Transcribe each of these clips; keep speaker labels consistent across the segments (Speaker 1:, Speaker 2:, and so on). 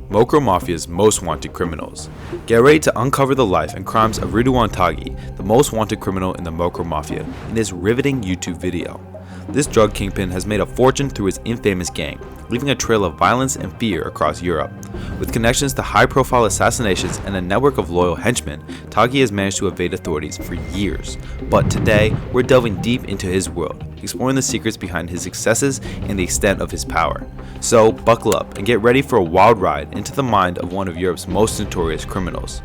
Speaker 1: Mocro Maffia's most wanted criminals. Get ready to uncover the life and crimes of Ridouan Taghi, the most wanted criminal in the Mocro Maffia, in this riveting YouTube video. This drug kingpin has made a fortune through his infamous gang, leaving a trail of violence and fear across Europe. With connections to high-profile assassinations and a network of loyal henchmen, Taghi has managed to evade authorities for years. But today, we're delving deep into his world, exploring the secrets behind his successes and the extent of his power. So, buckle up and get ready for a wild ride into the mind of one of Europe's most notorious criminals.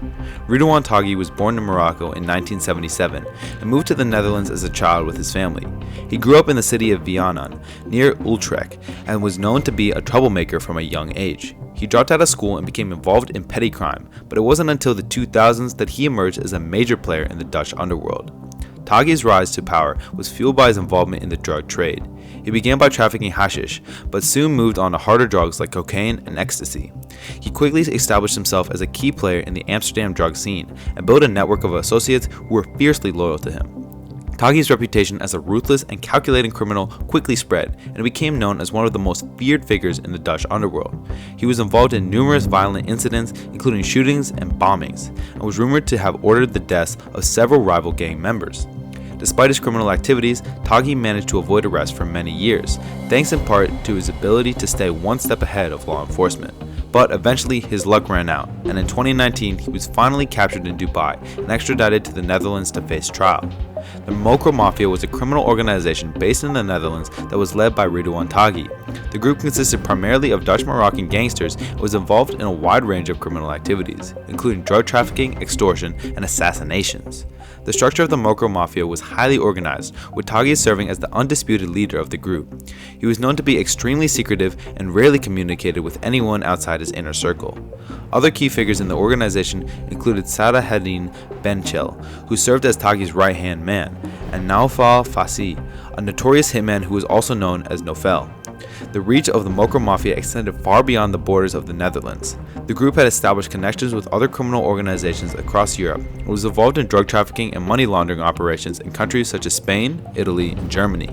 Speaker 1: Ridouan Taghi was born in Morocco in 1977 and moved to the Netherlands as a child with his family. He grew up in the city of Vianen, near Utrecht, and was known to be a troublemaker from a young age. He dropped out of school and became involved in petty crime, but it wasn't until the 2000s that he emerged as a major player in the Dutch underworld. Taghi's rise to power was fueled by his involvement in the drug trade. He began by trafficking hashish, but soon moved on to harder drugs like cocaine and ecstasy. He quickly established himself as a key player in the Amsterdam drug scene and built a network of associates who were fiercely loyal to him. Taghi's reputation as a ruthless and calculating criminal quickly spread and became known as one of the most feared figures in the Dutch underworld. He was involved in numerous violent incidents, including shootings and bombings, and was rumored to have ordered the deaths of several rival gang members. Despite his criminal activities, Taghi managed to avoid arrest for many years, thanks in part to his ability to stay one step ahead of law enforcement. But eventually his luck ran out, and in 2019 he was finally captured in Dubai and extradited to the Netherlands to face trial. The Mocro Maffia was a criminal organization based in the Netherlands that was led by Ridouan Taghi. The group consisted primarily of Dutch-Moroccan gangsters and was involved in a wide range of criminal activities, including drug trafficking, extortion, and assassinations. The structure of the Mocro Maffia was highly organized, with Taghi serving as the undisputed leader of the group. He was known to be extremely secretive and rarely communicated with anyone outside his inner circle. Other key figures in the organization included Salahuddin Benchel, who served as Taghi's right-hand man, and Naufal Fassi, a notorious hitman who was also known as Nofel. The reach of the Mocro Maffia extended far beyond the borders of the Netherlands. The group had established connections with other criminal organizations across Europe and was involved in drug trafficking and money laundering operations in countries such as Spain, Italy, and Germany.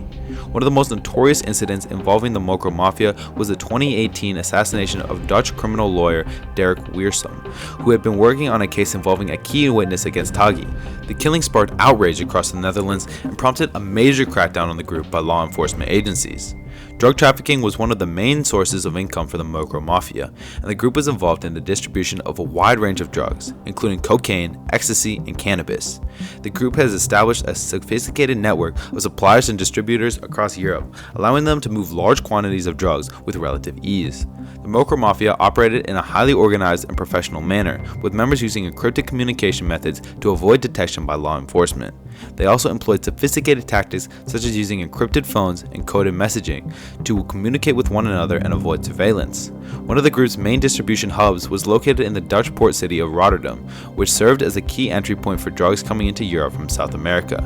Speaker 1: One of the most notorious incidents involving the Mocro Maffia was the 2018 assassination of Dutch criminal lawyer Dirk Wiersum, who had been working on a case involving a key witness against Taghi. The killing sparked outrage across the Netherlands and prompted a major crackdown on the group by law enforcement agencies. Drug trafficking was one of the main sources of income for the Mocro Maffia, and the group was involved in the distribution of a wide range of drugs, including cocaine, ecstasy, and cannabis. The group has established a sophisticated network of suppliers and distributors across Europe, allowing them to move large quantities of drugs with relative ease. The Mocro Maffia operated in a highly organized and professional manner, with members using encrypted communication methods to avoid detection by law enforcement. They also employed sophisticated tactics such as using encrypted phones and coded messaging to communicate with one another and avoid surveillance. One of the group's main distribution hubs was located in the Dutch port city of Rotterdam, which served as a key entry point for drugs coming into Europe from South America.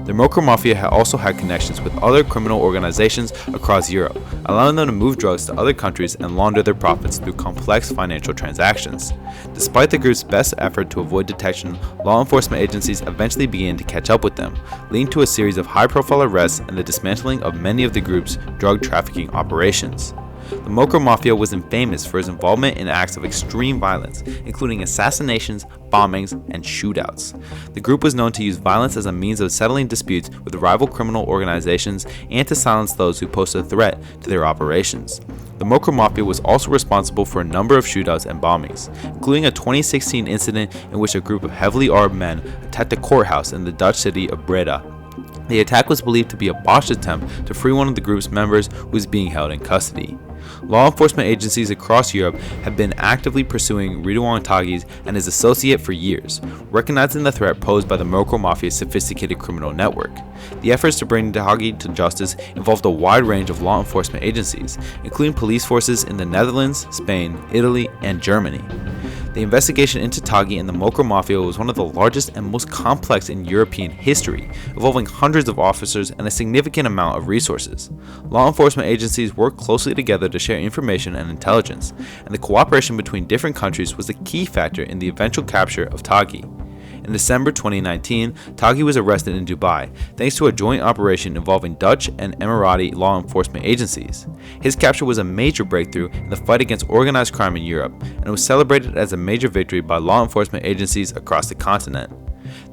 Speaker 1: The Mocro Maffia also had connections with other criminal organizations across Europe, allowing them to move drugs to other countries and launder their profits through complex financial transactions. Despite the group's best effort to avoid detection, law enforcement agencies eventually began to catch up with them, leading to a series of high-profile arrests and the dismantling of many of the group's drug trafficking operations. The Mocro Maffia was infamous for his involvement in acts of extreme violence, including assassinations, bombings, and shootouts. The group was known to use violence as a means of settling disputes with rival criminal organizations and to silence those who posed a threat to their operations. The Mocro Maffia was also responsible for a number of shootouts and bombings, including a 2016 incident in which a group of heavily armed men attacked a courthouse in the Dutch city of Breda. The attack was believed to be a botched attempt to free one of the group's members who was being held in custody. Law enforcement agencies across Europe have been actively pursuing Ridouan Taghi and his associate for years, recognizing the threat posed by the Mocro Maffia's sophisticated criminal network. The efforts to bring Taghi to justice involved a wide range of law enforcement agencies, including police forces in the Netherlands, Spain, Italy, and Germany. The investigation into Taghi and the Mocro Maffia was one of the largest and most complex in European history, involving hundreds of officers and a significant amount of resources. Law enforcement agencies worked closely together to share information and intelligence, and the cooperation between different countries was a key factor in the eventual capture of Taghi. In In December 2019, Taghi was arrested in Dubai thanks to a joint operation involving Dutch and Emirati law enforcement agencies. His capture was a major breakthrough in the fight against organized crime in Europe, and it was celebrated as a major victory by law enforcement agencies across the continent.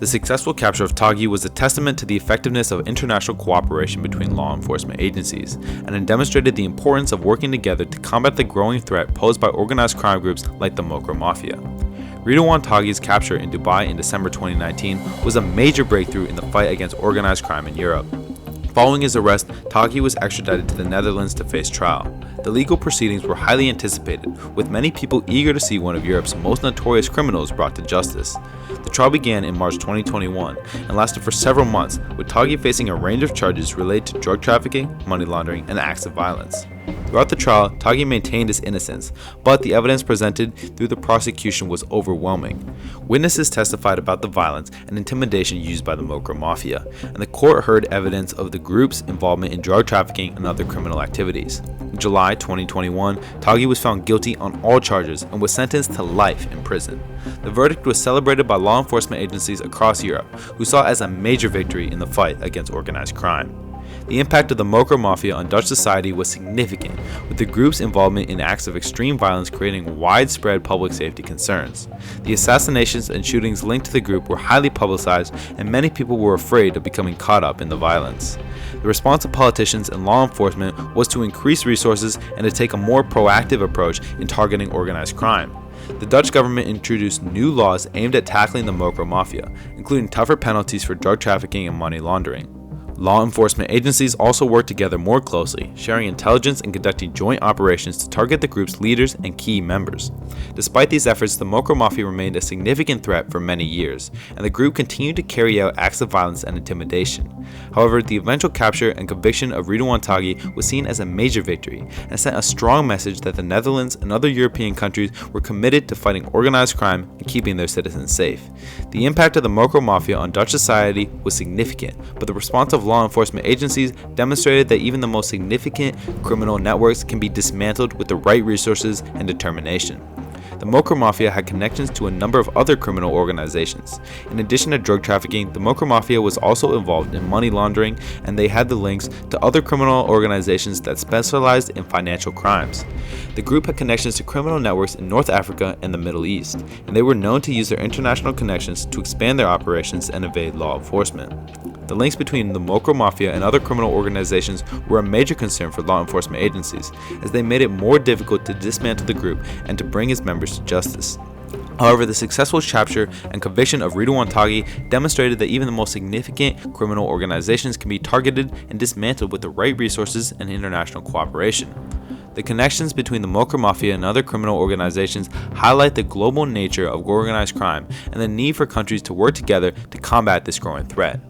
Speaker 1: The successful capture of Taghi was a testament to the effectiveness of international cooperation between law enforcement agencies, and it demonstrated the importance of working together to combat the growing threat posed by organized crime groups like the Mocro Maffia. Ridouan Taghi's capture in Dubai in December 2019 was a major breakthrough in the fight against organized crime in Europe. Following his arrest, Taghi was extradited to the Netherlands to face trial. The legal proceedings were highly anticipated, with many people eager to see one of Europe's most notorious criminals brought to justice. The trial began in March 2021 and lasted for several months, with Taghi facing a range of charges related to drug trafficking, money laundering, and acts of violence. Throughout the trial, Taghi maintained his innocence, but the evidence presented through the prosecution was overwhelming. Witnesses testified about the violence and intimidation used by the Mocro Maffia, and the court heard evidence of the group's involvement in drug trafficking and other criminal activities. In July 2021, Taghi was found guilty on all charges and was sentenced to life in prison. The verdict was celebrated by law enforcement agencies across Europe, who saw it as a major victory in the fight against organized crime. The impact of the Mocro Maffia on Dutch society was significant, with the group's involvement in acts of extreme violence creating widespread public safety concerns. The assassinations and shootings linked to the group were highly publicized, and many people were afraid of becoming caught up in the violence. The response of politicians and law enforcement was to increase resources and to take a more proactive approach in targeting organized crime. The Dutch government introduced new laws aimed at tackling the Mocro Maffia, including tougher penalties for drug trafficking and money laundering. Law enforcement agencies also worked together more closely, sharing intelligence and conducting joint operations to target the group's leaders and key members. Despite these efforts, the Mocro Maffia remained a significant threat for many years, and the group continued to carry out acts of violence and intimidation. However, the eventual capture and conviction of Ridouan Taghi was seen as a major victory, and sent a strong message that the Netherlands and other European countries were committed to fighting organized crime and keeping their citizens safe. The impact of the Mocro Maffia on Dutch society was significant, but the response of law enforcement agencies demonstrated that even the most significant criminal networks can be dismantled with the right resources and determination. The Mocro Maffia had connections to a number of other criminal organizations. In addition to drug trafficking, the Mocro Maffia was also involved in money laundering, and they had the links to other criminal organizations that specialized in financial crimes. The group had connections to criminal networks in North Africa and the Middle East, and they were known to use their international connections to expand their operations and evade law enforcement. The links between the Mocro Maffia and other criminal organizations were a major concern for law enforcement agencies, as they made it more difficult to dismantle the group and to bring its members to justice. However, the successful capture and conviction of Ridouan Taghi demonstrated that even the most significant criminal organizations can be targeted and dismantled with the right resources and international cooperation. The connections between the Mocro Maffia and other criminal organizations highlight the global nature of organized crime and the need for countries to work together to combat this growing threat.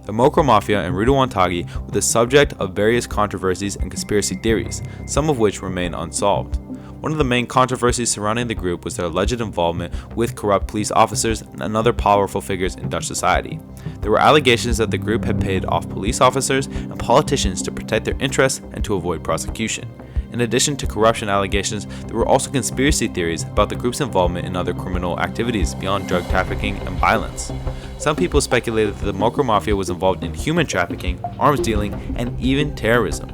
Speaker 1: The Mocro Maffia and Ridouan Taghi were the subject of various controversies and conspiracy theories, some of which remain unsolved. One of the main controversies surrounding the group was their alleged involvement with corrupt police officers and other powerful figures in Dutch society. There were allegations that the group had paid off police officers and politicians to protect their interests and to avoid prosecution. In addition to corruption allegations, there were also conspiracy theories about the group's involvement in other criminal activities beyond drug trafficking and violence. Some people speculated that the Mocro Maffia was involved in human trafficking, arms dealing, and even terrorism.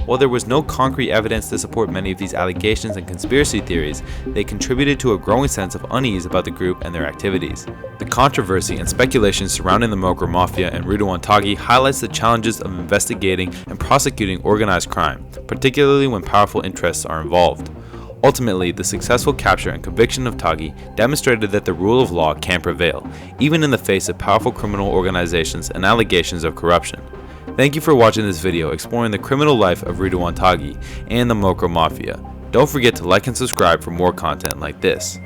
Speaker 1: While there was no concrete evidence to support many of these allegations and conspiracy theories, they contributed to a growing sense of unease about the group and their activities. The controversy and speculation surrounding the Mocro Maffia and Ridouan Taghi highlights the challenges of investigating and prosecuting organized crime, particularly when powerful interests are involved. Ultimately, the successful capture and conviction of Taghi demonstrated that the rule of law can prevail, even in the face of powerful criminal organizations and allegations of corruption. Thank you for watching this video exploring the criminal life of Ridouan Taghi and the Mocro Maffia. Don't forget to like and subscribe for more content like this.